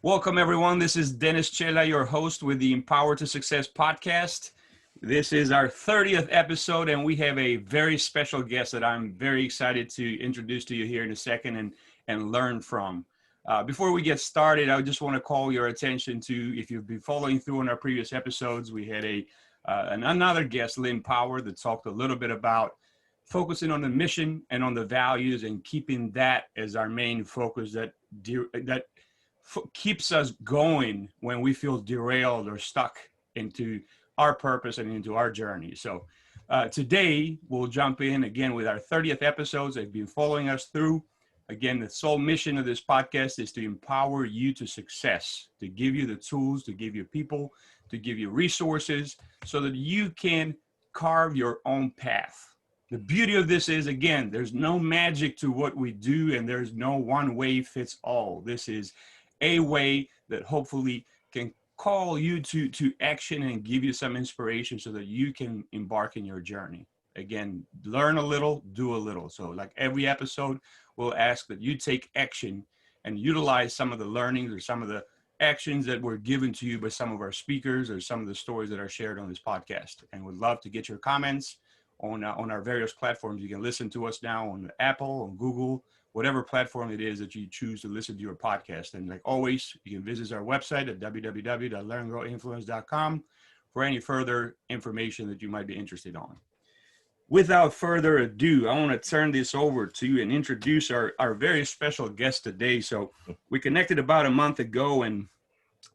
Welcome, everyone. This is Dennis Chela, your host with the Empower to Success podcast. This is our 30th episode, and we have a very special guest that I'm very excited to introduce to you here in a second and learn from. Before we get started, I just want to call your attention to, if you've been following through on our previous episodes, we had another guest, Lynn Power, that talked a little bit about focusing on the mission and on the values and keeping that as our main focus that keeps us going when we feel derailed or stuck into our purpose and into our journey. So today we'll jump in again with our 30th episodes. They've been following us through. Again, the sole mission of this podcast is to empower you to success, to give you the tools, to give you people, to give you resources so that you can carve your own path. The beauty of this is, again, there's no magic to what we do, and there's no one way fits all. This is a way that hopefully can call you to action and give you some inspiration so that you can embark in your journey. Again, learn a little, do a little. So like every episode, we'll ask that you take action and utilize some of the learnings or some of the actions that were given to you by some of our speakers or some of the stories that are shared on this podcast. And we'd love to get your comments on our various platforms. You can listen to us now on Apple, on Google, whatever platform it is that you choose to listen to your podcast. And like always, you can visit our website at www.learngrowinfluence.com for any further information that you might be interested on. Without further ado, I want to turn this over to you and introduce our very special guest today. So we connected about a month ago, and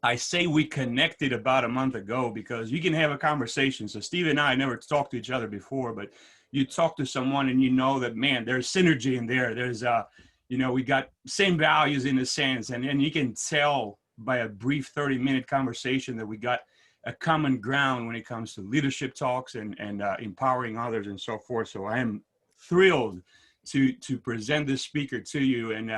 I say we connected about a month ago because you can have a conversation. So Steve and I never talked to each other before, but you talk to someone and you know that, man, there's synergy in there. There's, we got same values in a sense. And you can tell by a brief 30-minute conversation that we got a common ground when it comes to leadership talks and empowering others and so forth. So I am thrilled to present this speaker to you and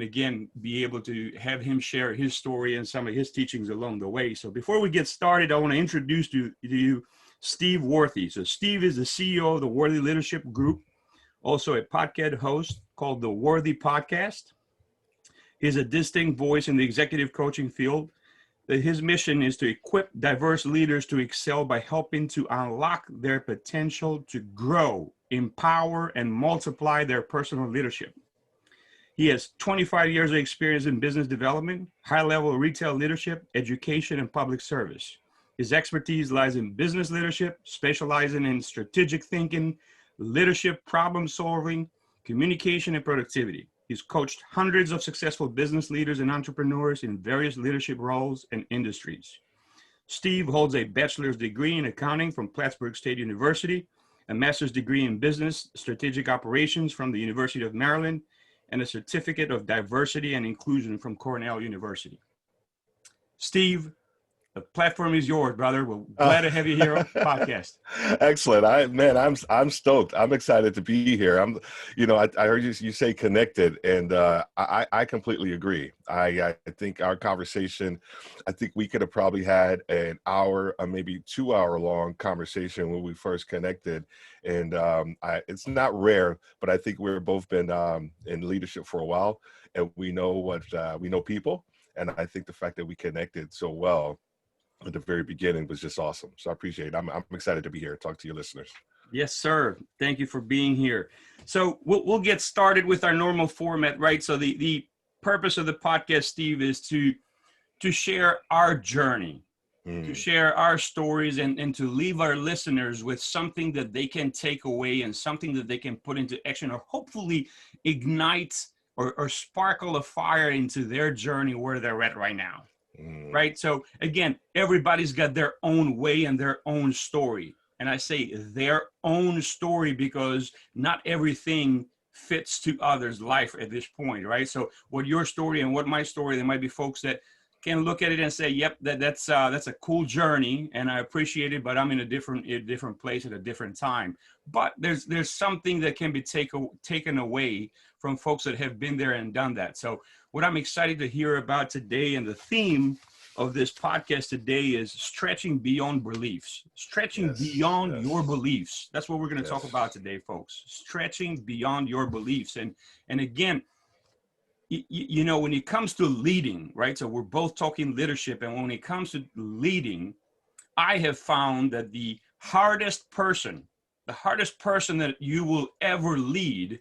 again, be able to have him share his story and some of his teachings along the way. So before we get started, I want to introduce to you Steve Worthy. So Steve is the CEO of the Worthy Leadership Group, also a podcast host called the Worthy Podcast. He's a distinct voice in the executive coaching field. His mission is to equip diverse leaders to excel by helping to unlock their potential to grow, empower, and multiply their personal leadership. He has 25 years of experience in business development, high-level retail leadership, education, and public service. His expertise lies in business leadership, specializing in strategic thinking, leadership, problem solving, communication, and productivity. He's coached hundreds of successful business leaders and entrepreneurs in various leadership roles and industries. Steve holds a bachelor's degree in accounting from Plattsburgh State University, a master's degree in business strategic operations from the University of Maryland, and a certificate of diversity and inclusion from Cornell University. Steve, the platform is yours, brother. We're glad to have you here on the podcast. Excellent. I'm stoked. I'm excited to be here. I heard you say connected, and I completely agree. I think our conversation, I think we could have probably had an hour or maybe 2 hour long conversation when we first connected. And it's not rare, but I think we've both been in leadership for a while, and we know people. And I think the fact that we connected so well at the very beginning was just awesome. So I appreciate it. I'm excited to be here, talk to your listeners. Yes, sir. Thank you for being here. So we'll get started with our normal format, right? So the purpose of the podcast, Steve, is to share our journey, to share our stories and to leave our listeners with something that they can take away and something that they can put into action or hopefully ignite or sparkle a fire into their journey where they're at right now. Right. So again, everybody's got their own way and their own story. And I say their own story because not everything fits to others' life at this point. Right. So what your story and what my story, there might be folks that can look at it and say, yep, that's a cool journey and I appreciate it, but I'm in a different place at a different time. But there's something that can be taken away from folks that have been there and done that. So what I'm excited to hear about today, and the theme of this podcast today, is stretching beyond beliefs, beyond your beliefs. That's what we're going to talk about today, folks. Stretching beyond your beliefs. And again, you know, when it comes to leading, right? So we're both talking leadership. And when it comes to leading, I have found that the hardest person that you will ever lead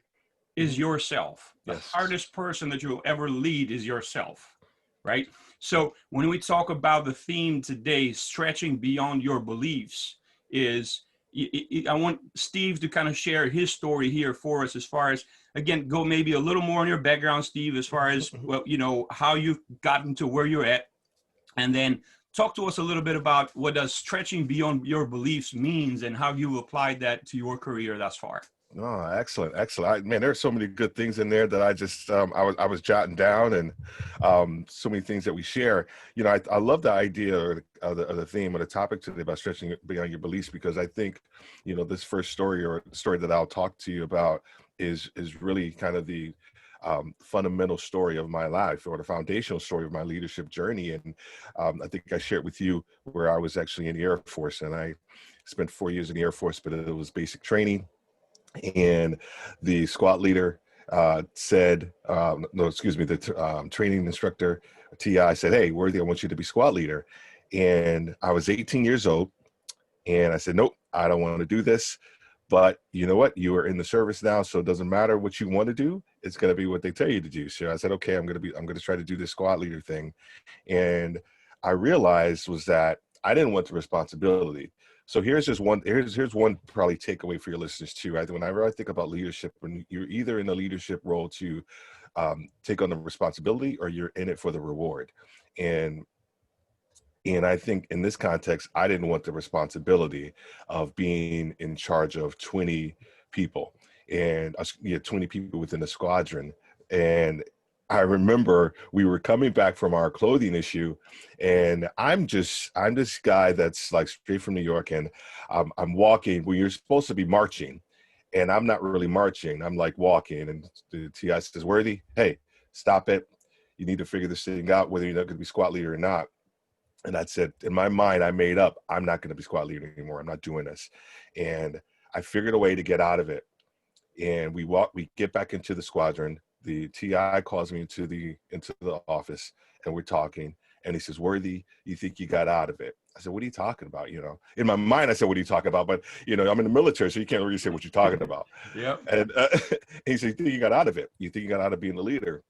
is yourself. The Yes. hardest person that you will ever lead is yourself, right? So when we talk about the theme today, stretching beyond your beliefs, is I want Steve to kind of share his story here for us, as far as, again, go maybe a little more on your background, Steve, as far as, well, you know, how you've gotten to where you're at, and then talk to us a little bit about what does stretching beyond your beliefs means and how you applied that to your career thus far. Oh, excellent, excellent. Man, there are so many good things in there that I just I was jotting down, and so many things that we share. You know, I love the idea of the theme or the topic today about stretching beyond your beliefs, because I think, you know, this first story, or story that I'll talk to you about, is really kind of the fundamental story of my life, or the foundational story of my leadership journey. And I think I shared with you where I was actually in the Air Force, and I spent 4 years in the Air Force, but it was basic training. And the squad leader said, no, excuse me, the training instructor, TI, said, "Hey, Worthy, I want you to be squad leader." And I was 18 years old. And I said, "Nope, I don't want to do this. But you know what? You are in the service now, so it doesn't matter what you want to do. It's going to be what they tell you to do." So I said, "Okay, I'm going to try to do this squad leader thing." And I realized was that I didn't want the responsibility. So here's one probably takeaway for your listeners too. Whenever I think about leadership, when you're either in a leadership role to take on the responsibility, or you're in it for the reward. And I think in this context, I didn't want the responsibility of being in charge of 20 people, and 20 people within the squadron. And I remember we were coming back from our clothing issue, and I'm this guy that's like straight from New York, and I'm walking when you're supposed to be marching, and I'm not really marching. I'm like walking, and the TI says, "Worthy, hey, stop it. You need to figure this thing out, whether you're not going to be squad leader or not." And I said, in my mind, I made up, I'm not going to be squad leader anymore. I'm not doing this. And I figured a way to get out of it. And we get back into the squadron. The TI calls me into the office, and we're talking. And he says, "Worthy, you think you got out of it?" I said, "What are you talking about?" You know, in my mind, I said, "What are you talking about?" But, you know, I'm in the military, so you can't really say what you're talking about. Yep. And he said, "You think you got out of it? You think you got out of being the leader?"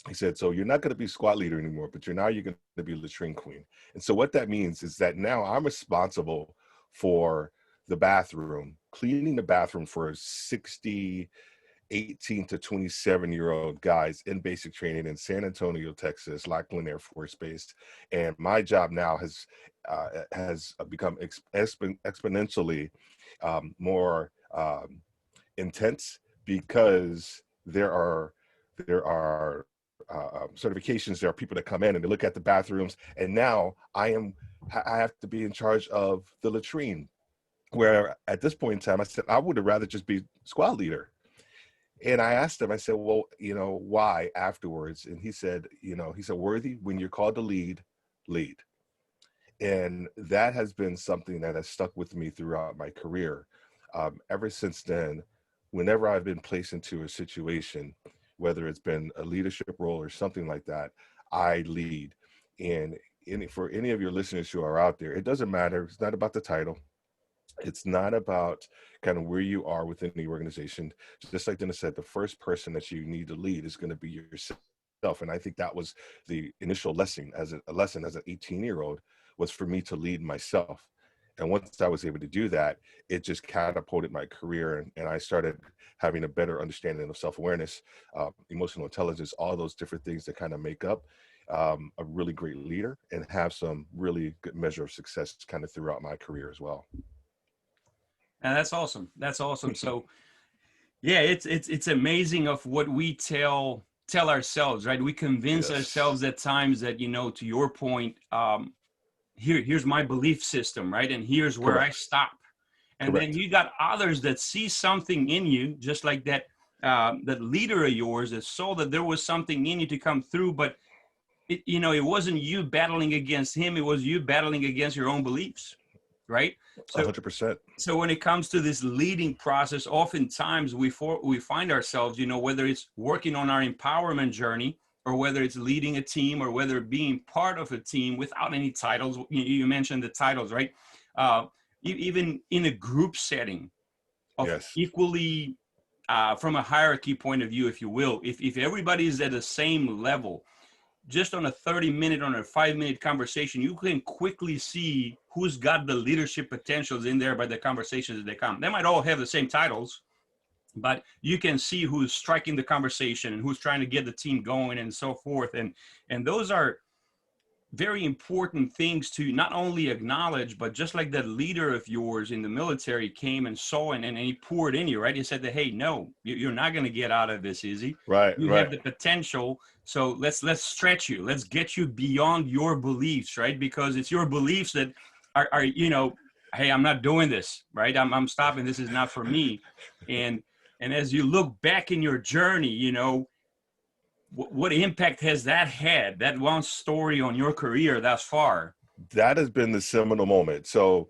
He said, "So you're not going to be squad leader anymore, but you're going to be latrine queen." And so what that means is that now I'm responsible for the bathroom, cleaning the bathroom for 60, 18 to 27-year-old guys in basic training in San Antonio, Texas, Lackland Air Force Base. And my job now has become exponentially more intense, because there are certifications. There are people that come in and they look at the bathrooms, and now I have to be in charge of the latrine, where at this point in time I said I would have rather just be squad leader. And I asked him, I said, "Well, you know, why?" afterwards. And he said, "Worthy, when you're called to lead, lead." And that has been something that has stuck with me throughout my career. Ever since then, whenever I've been placed into a situation, whether it's been a leadership role or something like that, I lead. And for any of your listeners who are out there, it doesn't matter. It's not about the title. It's not about kind of where you are within the organization. Just like Dennis said, the first person that you need to lead is going to be yourself. And I think that was the initial lesson as an 18-year-old, was for me to lead myself. And once I was able to do that, it just catapulted my career, and I started having a better understanding of self-awareness, emotional intelligence, all those different things that kind of make up a really great leader, and have some really good measure of success kind of throughout my career as well. And that's awesome. That's awesome. So yeah, it's amazing of what we tell ourselves, right? We convince Yes, ourselves at times that, you know, to your point, here's my belief system, right? And here's where I correct, stop. And then correct. you got others that see something in you, just like that that leader of yours that saw that there was something in you to come through, but it wasn't you battling against him, it was you battling against your own beliefs, right? So 100%. so when it comes to this leading process, oftentimes we find ourselves, whether it's working on our empowerment journey, or whether it's leading a team, or whether being part of a team without any titles. You mentioned the titles, right? Even in a group setting of Yes. equally, from a hierarchy point of view, if you will, if everybody is at the same level, just on a 30-minute, on a 5-minute conversation, you can quickly see who's got the leadership potentials in there by the conversations that they come. They might all have the same titles, but you can see who's striking the conversation and who's trying to get the team going and so forth. And those are very important things to not only acknowledge, but just like that leader of yours in the military came and saw and he poured in you, right? He said that, hey, no, you're not going to get out of this easy. Right. You Right. have the potential. So let's stretch you. Let's get you beyond your beliefs, right? Because it's your beliefs that are hey, I'm not doing this, right? I'm stopping. This is not for me. And as you look back in your journey, what impact has that had, that one story on your career thus far? That has been the seminal moment. So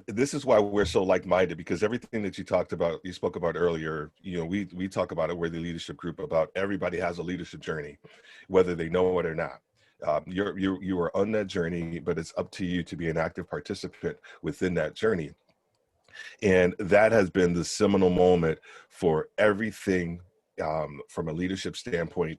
this is why we're so like-minded, because everything that you spoke about earlier, we talk about it. We're the leadership group about everybody has a leadership journey, whether they know it or not. You are on that journey, but it's up to you to be an active participant within that journey. And that has been the seminal moment for everything, from a leadership standpoint,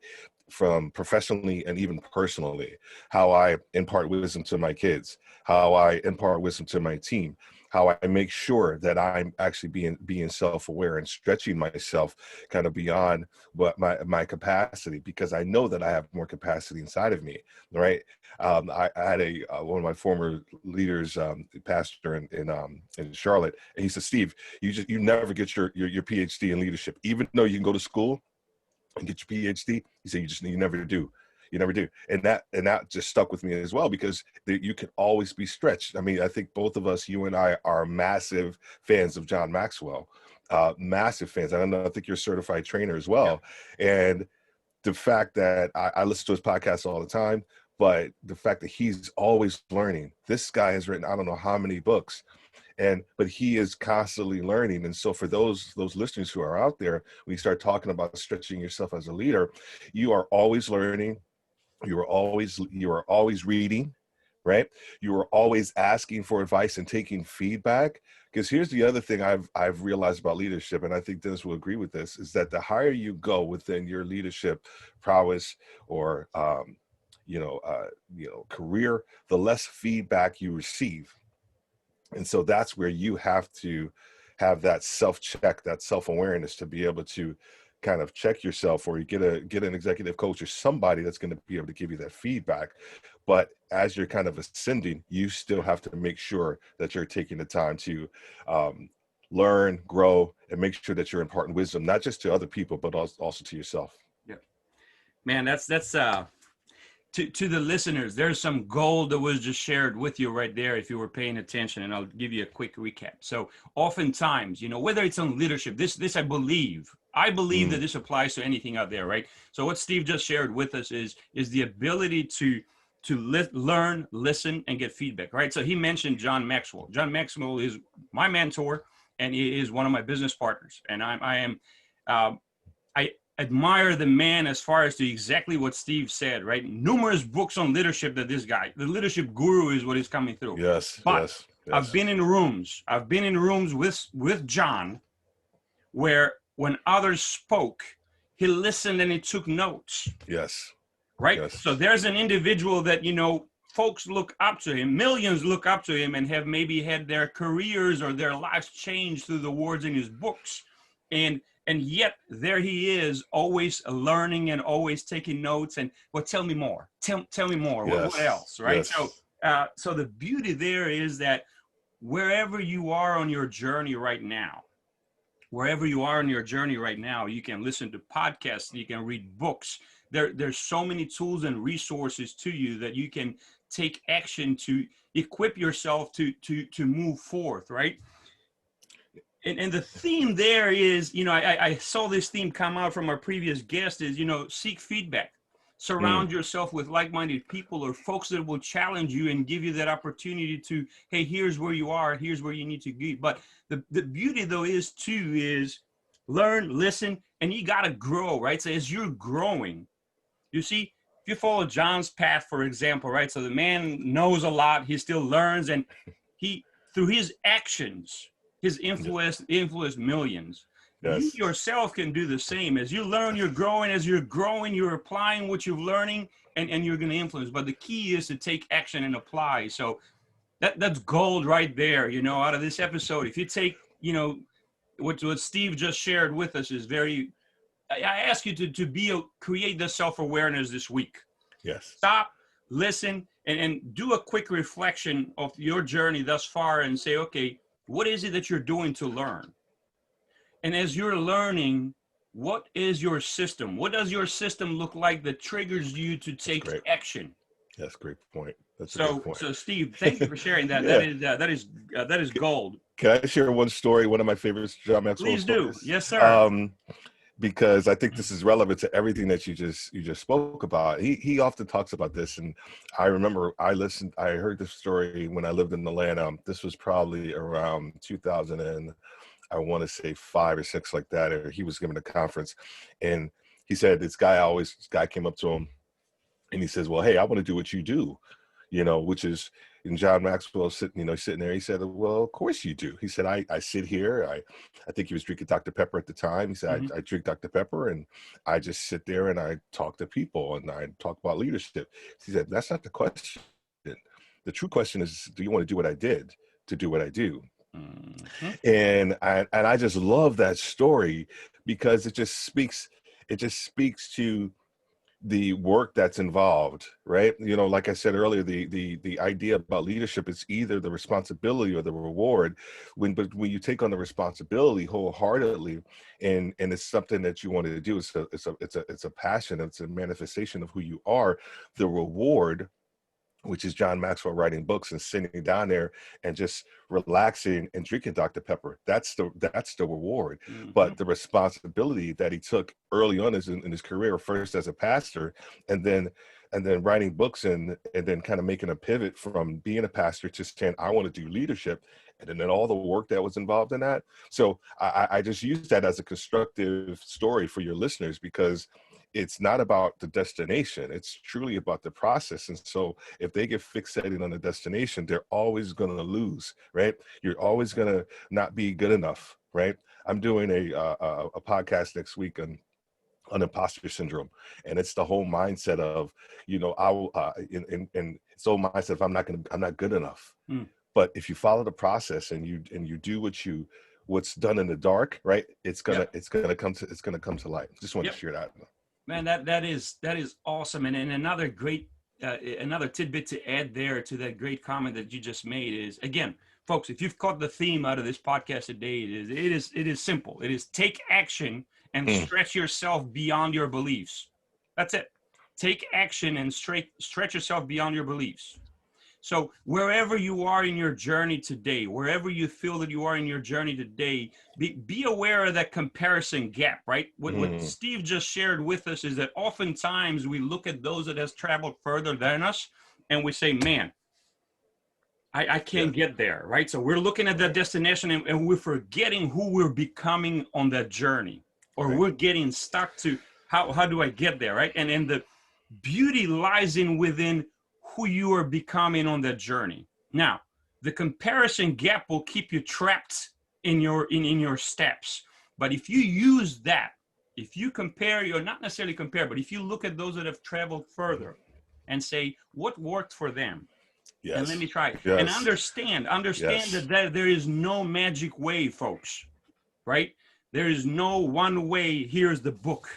from professionally and even personally, how I impart wisdom to my kids, how I impart wisdom to my team, how I make sure that I'm actually being self-aware and stretching myself kind of beyond what my capacity, because I know that I have more capacity inside of me, right? I had one of my former leaders, pastor in Charlotte, and he said, Steve, you never get your PhD in leadership, even though you can go to school and get your PhD. He said, you never do. You never do. And that just stuck with me as well, because you can always be stretched. I mean, I think both of us, you and I, are massive fans of John Maxwell, massive fans. I think you're a certified trainer as well. Yeah. And the fact that I listen to his podcast all the time, but the fact that he's always learning. This guy has written, I don't know how many books, but he is constantly learning. And so for those listeners who are out there, when you start talking about stretching yourself as a leader, you are always learning. You are always reading, right? You are always asking for advice and taking feedback. Because here's the other thing I've realized about leadership, and I think Dennis will agree with this, is that the higher you go within your leadership prowess or career, the less feedback you receive. And so that's where you have to have that self-check, that self-awareness, to be able to kind of check yourself, or you get an executive coach or somebody that's going to be able to give you that feedback. But as you're kind of ascending, you still have to make sure that you're taking the time to learn, grow, and make sure that you're imparting wisdom, not just to other people, but also to yourself. Yeah, man, that's to the listeners, there's some gold that was just shared with you right there if you were paying attention, and I'll give you a quick recap. So oftentimes, whether it's on leadership, this I believe that this applies to anything out there, right? So what Steve just shared with us is the ability to learn, listen, and get feedback, right? So he mentioned John Maxwell. John Maxwell is my mentor, and he is one of my business partners, and I admire the man as far as to exactly what Steve said, right? Numerous books on leadership that this guy, the leadership guru, is what is coming through. Yes, but yes. I've been in rooms with John where when others spoke, he listened and he took notes. Yes. Right. Yes. So there's an individual that, folks look up to him, millions look up to him, and have maybe had their careers or their lives changed through the words in his books. And yet there he is, always learning and always taking notes. And tell me more. Tell me more. Yes. What else, right? Yes. So the beauty there is that wherever you are on your journey right now, you can listen to podcasts, you can read books. There's so many tools and resources to you that you can take action to equip yourself to move forth, right? And the theme there is, I saw this theme come out from our previous guest, is, seek feedback. Surround yourself with like-minded people or folks that will challenge you and give you that opportunity to, hey, here's where you are, here's where you need to be. But the beauty though is learn, listen, and you got to grow, right? So as you're growing, you see, if you follow John's path, for example, right? So the man knows a lot, he still learns, and he, through his actions, his influence millions. You Yes. yourself can do the same. As you learn, you're growing. As you're growing, you're applying what you're learning, and you're going to influence. But the key is to take action and apply. So that's gold right there, out of this episode. If you take, what Steve just shared with us is very, I ask you to create the self-awareness this week. Yes. Stop, listen, and do a quick reflection of your journey thus far and say, okay, what is it that you're doing to learn? And as you're learning, what is your system? What does your system look like that triggers you to take action? That's a great point. That's a great point. So Steve, thank you for sharing that. Yeah. That is gold. Can I share one story? One of my favorite John Maxwell stories. Please do. Yes, sir. Because I think this is relevant to everything that you just spoke about. He often talks about this, and I remember I heard this story when I lived in Atlanta. This was probably around 2000 and I want to say 5 or 6 like that. Or he was giving a conference, and he said this guy came up to him, and he says, "Well, hey, I want to do what you do," which is. And John Maxwell sitting there. He said, "Well, of course you do." He said, "I sit here. I think he was drinking Dr. Pepper at the time. He said, I drink Dr. Pepper, and I just sit there and I talk to people and I talk about leadership." He said, "That's not the question. The true question is, do you want to do what I did to do what I do?" Mm-hmm. And I just love that story because it just speaks to the work that's involved, right? Like I said earlier, the idea about leadership is either the responsibility or the reward. But when you take on the responsibility wholeheartedly, and it's something that you want to do, it's a passion, it's a manifestation of who you are. The reward, which is John Maxwell writing books and sitting down there and just relaxing and drinking Dr. Pepper. That's the reward. Mm-hmm. But the responsibility that he took early on in his career, first as a pastor, and then writing books and then kind of making a pivot from being a pastor to saying, I want to do leadership, and then all the work that was involved in that. So I just use that as a constructive story for your listeners, because it's not about the destination. It's truly about the process. And so if they get fixated on the destination, they're always going to lose, right? You're always going to not be good enough, right? I'm doing a podcast next week on imposter syndrome. And it's the whole mindset of, and it's the whole mindset of I'm not good enough. Mm. But if you follow the process and you do what's done in the dark, right? It's gonna come to light. Just wanted to share that. Man, that is awesome. And another great, another tidbit to add there to that great comment that you just made is, again, folks, if you've caught the theme out of this podcast today, it is simple. It is take action and stretch yourself beyond your beliefs. That's it. Take action and stretch yourself beyond your beliefs. So wherever you are in your journey today, wherever you feel that you are in your journey today, be aware of that comparison gap, right? What Steve just shared with us is that oftentimes we look at those that has traveled further than us and we say, man, I can't get there, right? So we're looking at that destination and we're forgetting who we're becoming on that journey, or we're getting stuck to how do I get there, right? And the beauty lies within who you are becoming on that journey. Now, the comparison gap will keep you trapped in your steps. But if you use that, if you compare, or not necessarily compare, but if you look at those that have traveled further and say, what worked for them? Yes. And let me try. Yes. And understand that there is no magic way, folks, right? There is no one way. Here's the book.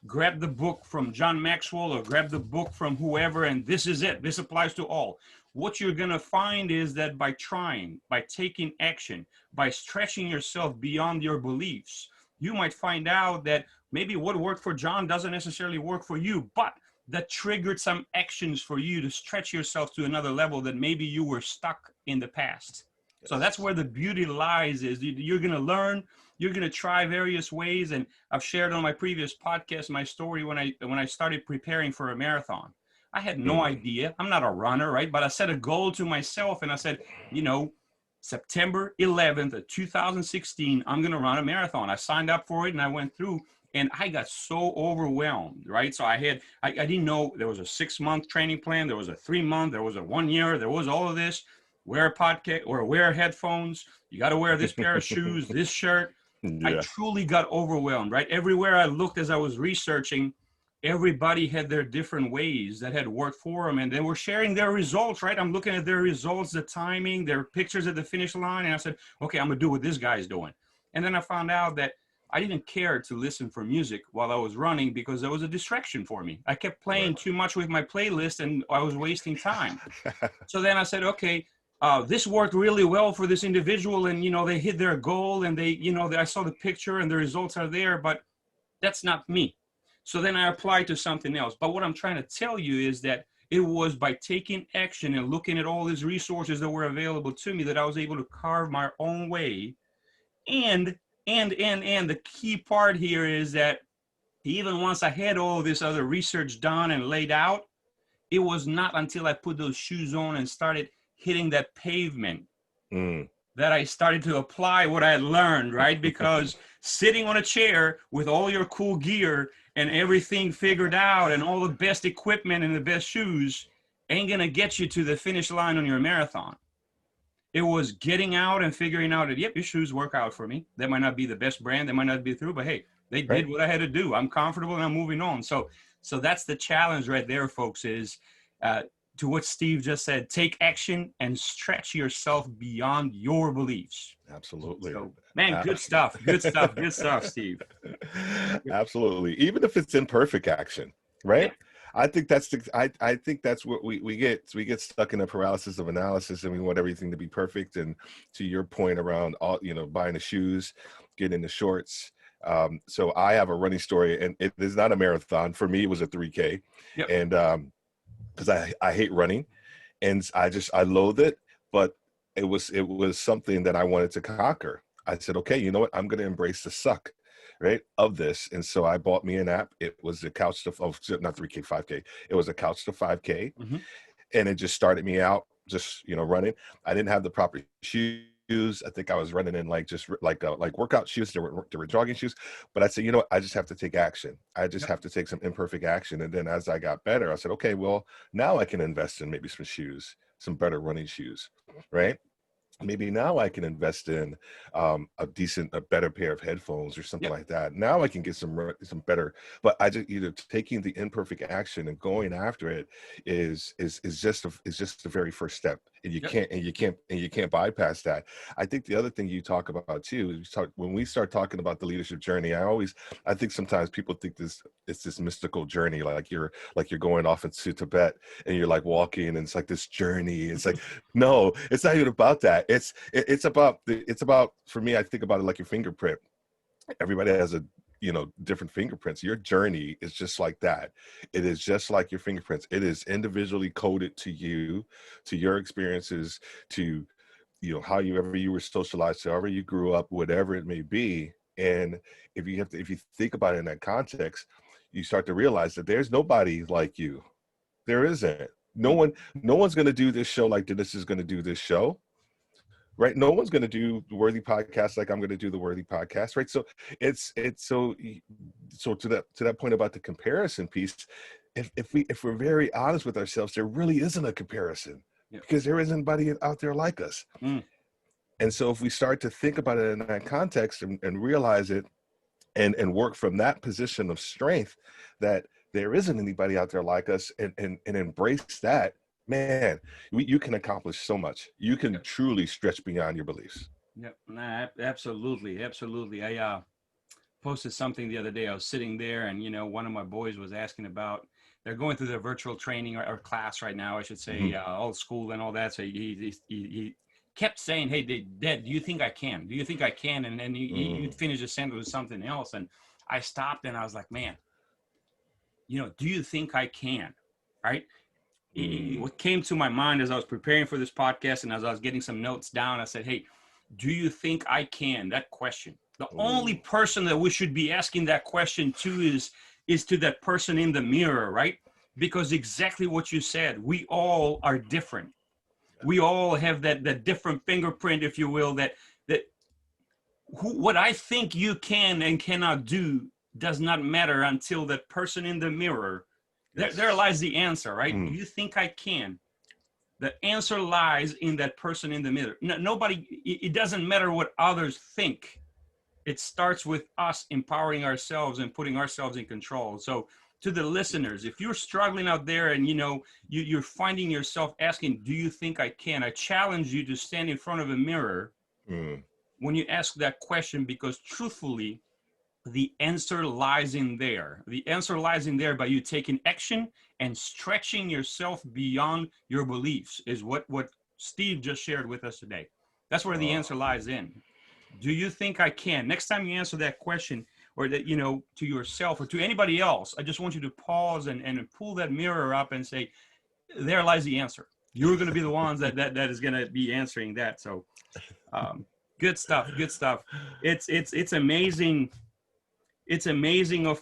Grab the book from John Maxwell or grab the book from whoever, and this is it. This applies to all. What you're going to find is that by trying, by taking action, by stretching yourself beyond your beliefs, you might find out that maybe what worked for John doesn't necessarily work for you, but that triggered some actions for you to stretch yourself to another level that maybe you were stuck in the past. Yes. So that's where the beauty lies, is you're going to learn, You're going to try various ways. And I've shared on my previous podcast my story when I started preparing for a marathon. I had no idea. I'm not a runner, right? But I set a goal to myself and I said, you know, September 11th of 2016, I'm going to run a marathon. I signed up for it and I went through and I got so overwhelmed, right? So I didn't know there was a 6-month training plan. There was a 3-month, there was a 1 year, there was all of this. Wear a podcast or wear headphones. You got to wear this pair of shoes, this shirt. I Yeah. truly got overwhelmed, right? Everywhere I looked as I was researching, everybody had their different ways that had worked for them and they were sharing their results, right? I'm looking at their results, the timing, their pictures at the finish line. And I said, okay, I'm gonna do what this guy's doing. And then I found out that I didn't care to listen for music while I was running because there was a distraction for me. I kept playing too much with my playlist and I was wasting time. So then I said, okay, this worked really well for this individual and, you know, they hit their goal and they, you know, I saw the picture and the results are there, but that's not me. So then I applied to something else. But what I'm trying to tell you is that it was by taking action and looking at all these resources that were available to me that I was able to carve my own way. And the key part here is that even once I had all this other research done and laid out, it was not until I put those shoes on and started hitting that pavement that I started to apply what I had learned, right? Because sitting on a chair with all your cool gear and everything figured out and all the best equipment and the best shoes ain't gonna get you to the finish line on your marathon. It was getting out and figuring out that, yep, your shoes work out for me. That might not be the best brand, they might not be through, but hey, they Right. did what I had to do. I'm comfortable and I'm moving on. So that's the challenge right there, folks, is to what Steve just said, take action and stretch yourself beyond your beliefs. Absolutely. So, man, good stuff. Good stuff. Good stuff, Steve. Absolutely. Even if it's imperfect action, right? Yeah. I think that's I think that's what we get. We get stuck in a paralysis of analysis and we want everything to be perfect. And to your point around all, you know, buying the shoes, getting the shorts. So I have a running story and it is not a marathon. For me, it was a 3K. Yep. And because I hate running and I loathe it, but it was something that I wanted to conquer. I said, okay, you know what? I'm going to embrace the suck, right, of this. And so I bought me an app. It was a couch to, not 3K, 5K. It was a couch to 5K. Mm-hmm. And it just started me out, just, you know, running. I didn't have the proper shoes. I think I was running in like workout shoes. There were jogging shoes, but I said, you know what? I just have to take action. I just have to take some imperfect action. And then as I got better, I said, okay, well, now I can invest in maybe some shoes, some better running shoes, right? Maybe now I can invest in a better pair of headphones or something like that. Now I can get some better, but I just either taking the imperfect action and going after it is just the very first step, and you can't bypass that. I think the other thing you talk about too is when we start talking about the leadership journey, I think sometimes people think it's this mystical journey, like you're going off into Tibet and you're like walking and it's like this journey. It's like, no, it's not even about that. It's about for me, I think about it like your fingerprint. Everybody has a, you know, different fingerprints. Your journey is just like that. It is just like your fingerprints. It is individually coded to you, to your experiences, to, you know, however you were socialized, however you grew up, whatever it may be. And if you think about it in that context, you start to realize that there's nobody like you. There isn't. No one's going to do this show like Dennis is going to do this show. Right. No one's going to do the Worthy podcast like I'm going to do the Worthy podcast. Right. So it's so to that point about the comparison piece, if we're very honest with ourselves, there really isn't a comparison because there isn't anybody out there like us. And so if we start to think about it in that context and realize it and work from that position of strength, that there isn't anybody out there like us, and embrace that, man, you can accomplish so much. You can truly stretch beyond your beliefs. Yep. Nah, absolutely. Absolutely. I posted something the other day. I was sitting there and, you know, one of my boys was asking about, they're going through their virtual training or class right now, I should say, old school and all that. So he kept saying, hey, Dad, do you think I can? Do you think I can? And then you'd finish a sentence with something else. And I stopped and I was like, man, you know, do you think I can? Right? What came to my mind as I was preparing for this podcast and as I was getting some notes down, I said, hey, do you think I can? That question. The Ooh. only person that we should be asking that question to is to that person in the mirror, right? Because exactly what you said, we all are different. We all have that different fingerprint, if you will, that what I think you can and cannot do does not matter until that person in the mirror. Yes. There lies the answer, right? Mm. Do you think I can? The answer lies in that person in the mirror. Nobody, it doesn't matter what others think. It starts with us empowering ourselves and putting ourselves in control. So to the listeners, if you're struggling out there and you're finding yourself asking, do you think I can? I challenge you to stand in front of a mirror when you ask that question, because truthfully, the answer lies in there. The answer lies in there by you taking action and stretching yourself beyond your beliefs, is what Steve just shared with us today. That's where the answer lies in. Do you think I can? Next time you answer that question, or that, to yourself or to anybody else, I just want you to pause and pull that mirror up and say, there lies the answer. You're going to be the ones that is going to be answering that. So good stuff. Good stuff. It's amazing. It's amazing of,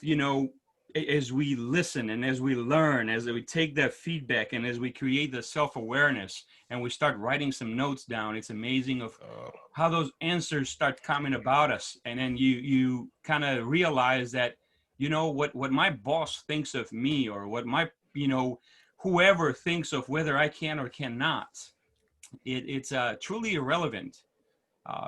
as we listen and as we learn, as we take that feedback and as we create the self-awareness and we start writing some notes down, it's amazing of how those answers start coming about us. And then you kind of realize that, what my boss thinks of me, or what my, whoever thinks of whether I can or cannot, it's truly irrelevant.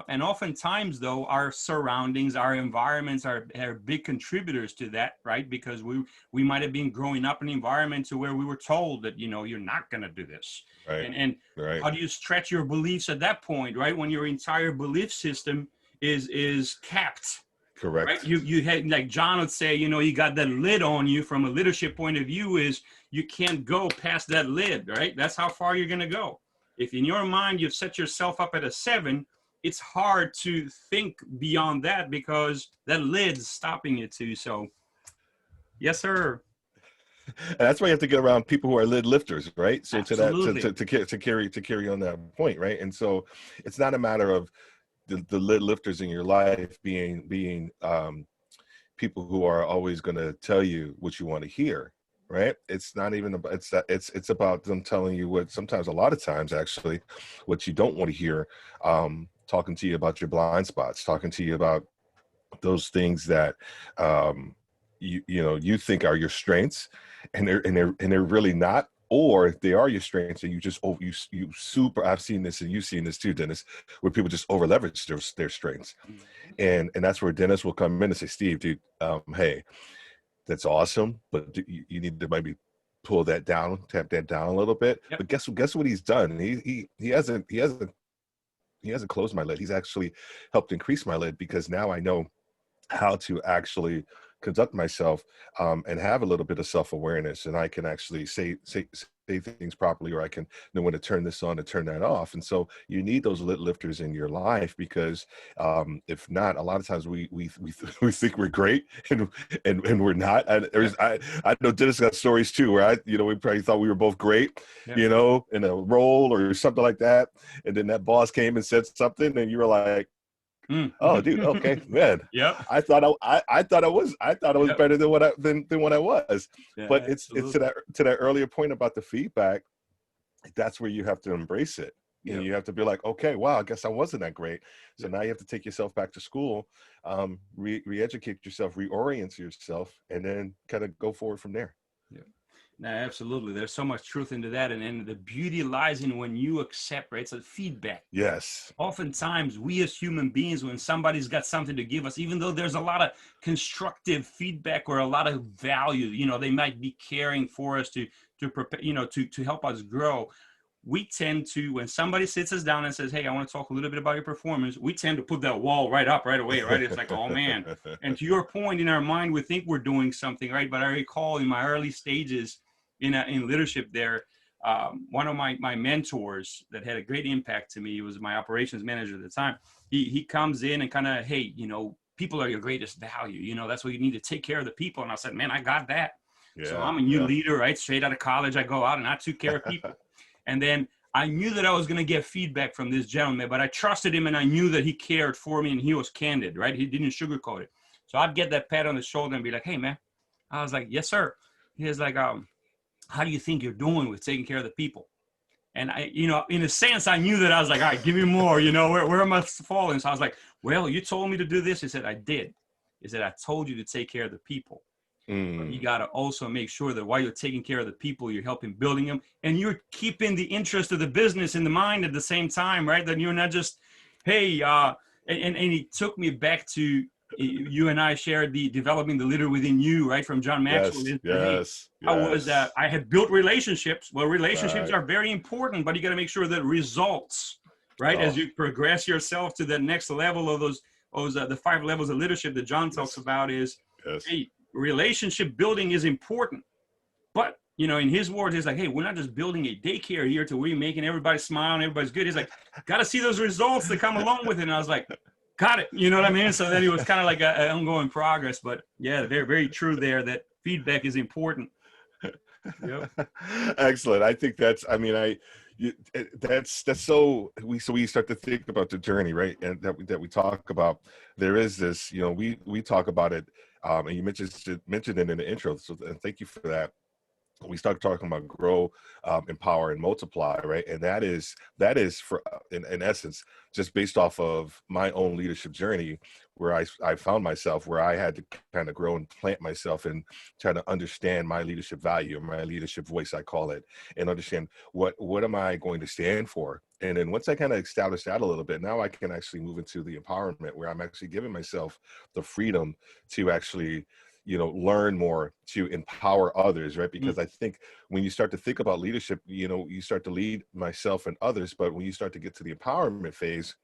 And oftentimes, though, our surroundings, our environments are big contributors to that, right? Because we might have been growing up in an environment to where we were told that, you're not going to do this. Right. And right. How do you stretch your beliefs at that point, right? When your entire belief system is capped. Correct. Right? You had, like John would say, you got that lid on you. From a leadership point of view, is you can't go past that lid, right? That's how far you're going to go. If in your mind you've set yourself up at a 7, it's hard to think beyond that because that lid's stopping you too. So, yes, sir. And that's why you have to get around people who are lid lifters, right? So Absolutely. to carry on that point, right? And so it's not a matter of the lid lifters in your life being people who are always going to tell you what you want to hear, right? It's not even about it's about them telling you what, sometimes, a lot of times actually, what you don't want to hear. Talking to you about your blind spots, talking to you about those things that you think are your strengths, and they're really not, or they are your strengths and you just you super. I've seen this, and you've seen this too, Dennis, where people just over leverage their strengths, and that's where Dennis will come in and say, Steve, dude, hey, that's awesome, but you need to maybe pull that down, tap that down a little bit. Yep. But guess what he's done? He hasn't closed my lid. He's actually helped increase my lid, because now I know how to actually conduct myself and have a little bit of self-awareness, and I can actually say things properly, or I can know when to turn this on and turn that off. And so you need those lid lifters in your life, because if not, a lot of times we think we're great and we're not. And I know Dennis got stories too where we probably thought we were both great, in a role or something like that, and then that boss came and said something, and you were like, oh, dude, okay, man. Yep. I thought I was better than what I was. Yeah, but it's absolutely. to that earlier point about the feedback. That's where you have to embrace it. Yep. And you have to be like, okay, wow, I guess I wasn't that great. So now you have to take yourself back to school, re-educate yourself, reorient yourself, and then kind of go forward from there. Yeah. No, absolutely. There's so much truth into that. And the beauty lies in when you accept, right? It's a feedback. Yes. Oftentimes, we as human beings, when somebody's got something to give us, even though there's a lot of constructive feedback or a lot of value, they might be caring for us to prepare, to help us grow. We tend to, when somebody sits us down and says, hey, I want to talk a little bit about your performance, we tend to put that wall right up right away, right? It's like, oh, man. And to your point, in our mind, we think we're doing something, right? But I recall in my early stages in leadership there, one of my mentors that had a great impact to me, he was my operations manager at the time. He comes in and kind of, hey, people are your greatest value. That's what you need to take care of the people. And I said, man, I got that. Yeah, so I'm a new leader, right? Straight out of college, I go out and I took care of people. And then I knew that I was going to get feedback from this gentleman, but I trusted him and I knew that he cared for me and he was candid, right? He didn't sugarcoat it. So I'd get that pat on the shoulder and be like, hey, man. I was like, yes, sir. He was like, how do you think you're doing with taking care of the people? And I, in a sense, I knew that I was like, all right, give me more, where am I falling? So I was like, well, you told me to do this. He said, I did. He said, I told you to take care of the people. But you got to also make sure that while you're taking care of the people, you're helping building them and you're keeping the interest of the business in the mind at the same time, right? That you're not just, hey, and he took me back to, you and I shared the developing the leader within you, right? From John Maxwell. Yes. I had built relationships. Well, relationships Right. are very important, but you got to make sure that results, right? As you progress yourself to the next level of those the 5 levels of leadership that John talks about is, hey, relationship building is important. But, in his words, he's like, hey, we're not just building a daycare here to where you're making everybody smile and everybody's good. He's like, got to see those results that come along with it. And I was like, got it. You know what I mean? So then it was kind of like an ongoing progress. But yeah, very, very true there that feedback is important. Yep. Excellent. I think that's so we start to think about the journey, right? And that we talk about, there is this, we talk about it, and you mentioned it in the intro. So and thank you for that. We start talking about grow, empower, and multiply, right? And that is for in essence just based off of my own leadership journey, where I found myself where I had to kind of grow and plant myself and try to understand my leadership value, my leadership voice, I call it, and understand what am I going to stand for. And then once I kind of established that a little bit, now I can actually move into the empowerment, where I'm actually giving myself the freedom to actually learn more, to empower others, right? Because I think when you start to think about leadership, you start to lead myself and others, but when you start to get to the empowerment phase,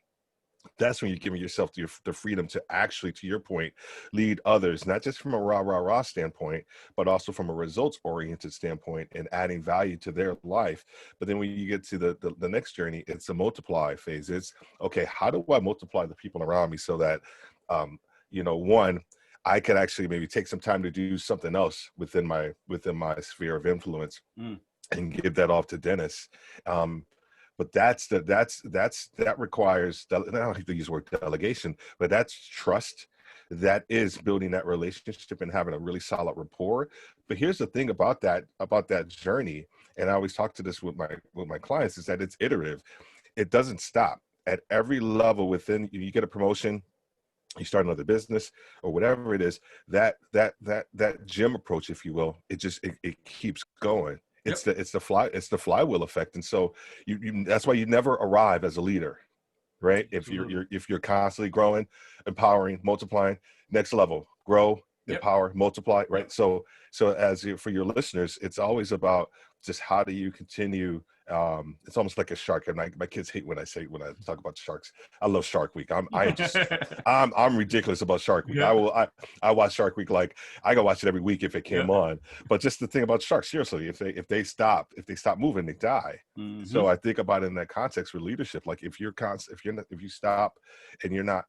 that's when you're giving yourself the freedom to actually, to your point, lead others, not just from a rah standpoint, but also from a results oriented standpoint and adding value to their life. But then when you get to the next journey, it's a multiply phase. It's, okay, how do I multiply the people around me so that, one, I could actually maybe take some time to do something else within my sphere of influence and give that off to Dennis. But that requires, I don't like to use the word delegation, but that's trust. That is building that relationship and having a really solid rapport. But here's the thing about that journey, and I always talk to this with my clients, is that it's iterative. It doesn't stop at every level. Within, you get a promotion, you start another business or whatever it is, that gym approach, if you will, it keeps going. It's the flywheel effect. And so you that's why you never arrive as a leader, right? If you're constantly growing, empowering, multiplying, next level, grow, empower, multiply, right? So for your listeners, it's always about just how do you continue. It's almost like a shark, and my kids hate when I talk about sharks. I love Shark Week. I'm ridiculous about Shark Week. I watch Shark Week, like I go watch it every week if it came on. But just the thing about sharks, seriously, if they stop moving, they die. So I think about it in that context with leadership. Like if you stop and you're not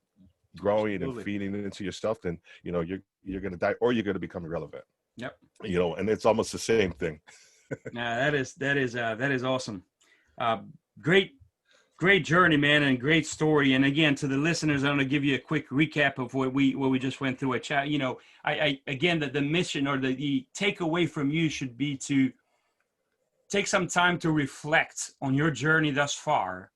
growing and feeding into yourself, then you're going to die, or you're going to become irrelevant. And it's almost the same thing. Nah, that is awesome. Great journey, man, and great story. And again, to the listeners, I'm going to give you a quick recap of what we just went through. I again, the mission or the takeaway from you should be to take some time to reflect on your journey thus far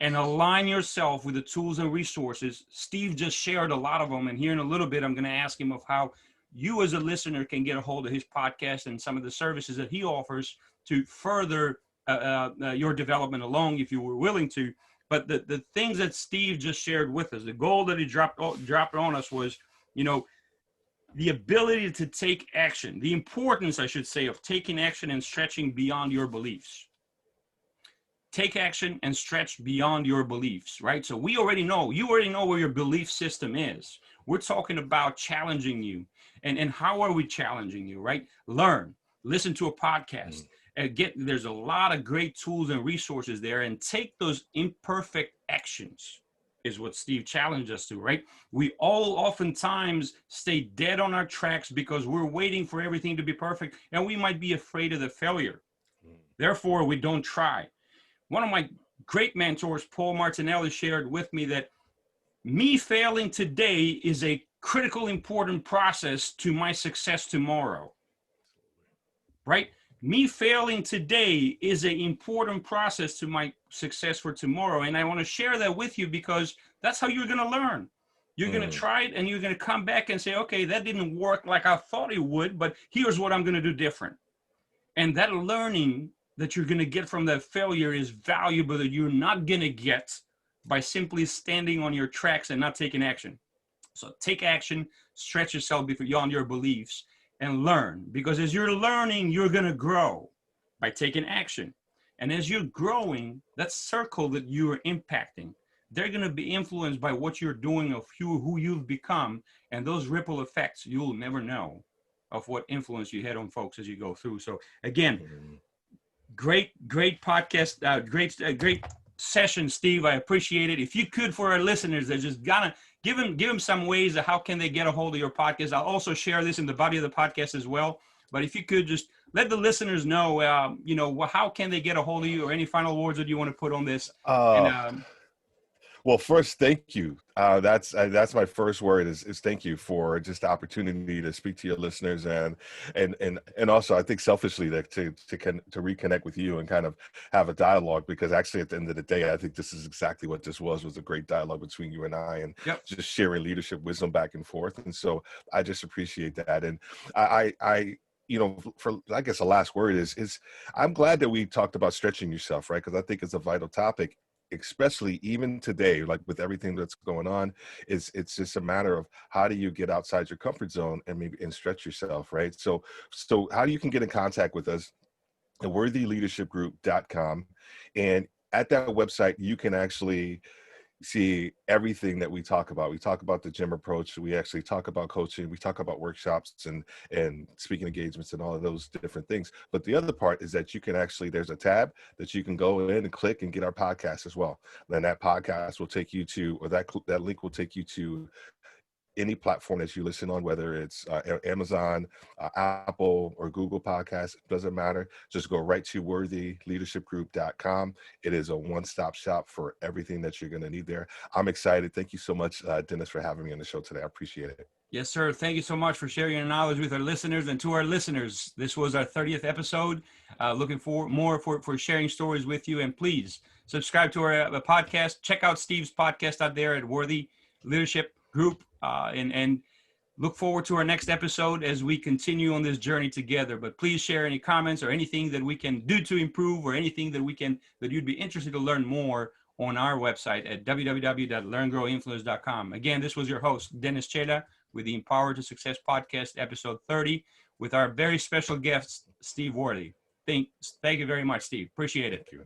and align yourself with the tools and resources. Steve just shared a lot of them, and here in a little bit, I'm going to ask him of how you as a listener can get a hold of his podcast and some of the services that he offers to further your development along, if you were willing to. But the things that Steve just shared with us, the goal that he dropped on us was, the ability to take action, the importance, I should say, of taking action and stretching beyond your beliefs. Take action and stretch beyond your beliefs, right? So you already know where your belief system is. We're talking about challenging you. And how are we challenging you, right? Learn, listen to a podcast. There's a lot of great tools and resources there, and take those imperfect actions is what Steve challenged us to, right? We all oftentimes stay dead on our tracks because we're waiting for everything to be perfect, and we might be afraid of the failure. Therefore, we don't try. one of my great mentors, Paul Martinelli, shared with me that me failing today is a critical, important process to my success tomorrow, right? Me failing today is an important process to my success for tomorrow. And I want to share that with you because that's how you're going to learn. You're going to try it and you're going to come back and say, okay, that didn't work like I thought it would, but here's what I'm going to do different. And that learning that you're going to get from that failure is valuable that you're not going to get by simply standing on your tracks and not taking action. So take action, stretch yourself beyond your beliefs and learn, because as you're learning, you're going to grow by taking action. And as you're growing, that circle that you are impacting, they're going to be influenced by what you're doing, of who you've become, and those ripple effects, you'll never know of what influence you had on folks as you go through. So again, great podcast, great session, Steve. I appreciate it. If you could, for our listeners, they're just gonna give them some ways of how can they get a hold of your podcast. I'll also share this in the body of the podcast as well. But if you could just let the listeners know, how can they get a hold of you, or any final words that you want to put on this? Well, first, thank you. That's my first word is thank you for just the opportunity to speak to your listeners, and also I think selfishly to reconnect with you and kind of have a dialogue, because actually at the end of the day, I think this is exactly what this was a great dialogue between you and I, and just sharing leadership wisdom back and forth. And so I just appreciate that. And I for, I guess, the last word is I'm glad that we talked about stretching yourself, right? Because I think it's a vital topic, especially even today, like with everything that's going on. It's just a matter of how do you get outside your comfort zone and stretch yourself, right? So how you can get in contact with us at worthyleadershipgroup.com, and at that website you can actually see everything that we talk about. We talk about the gym approach. We actually talk about coaching. We talk about workshops and speaking engagements and all of those different things. But the other part is that you can actually, there's a tab that you can go in and click and get our podcast as well. Then that podcast will take you to, or that link will take you to any platform that you listen on, whether it's Amazon, Apple, or Google Podcasts. It doesn't matter. Just go right to worthyleadershipgroup.com. It is a one-stop shop for everything that you're going to need there. I'm excited. Thank you so much, Dennis, for having me on the show today. I appreciate it. Yes, sir. Thank you so much for sharing your knowledge with our listeners. And to our listeners, this was our 30th episode. Looking for more for sharing stories with you. And please subscribe to our podcast. Check out Steve's podcast out there at Worthy Leadership Group. And look forward to our next episode as we continue on this journey together. But please share any comments or anything that we can do to improve, or anything that you'd be interested to learn more on our website at www.learngrowinfluence.com. Again, this was your host, Dennis Chela, with the Empower to Success podcast, episode 30, with our very special guest, Steve Worthy. Thank you very much, Steve. Appreciate it. Thank you.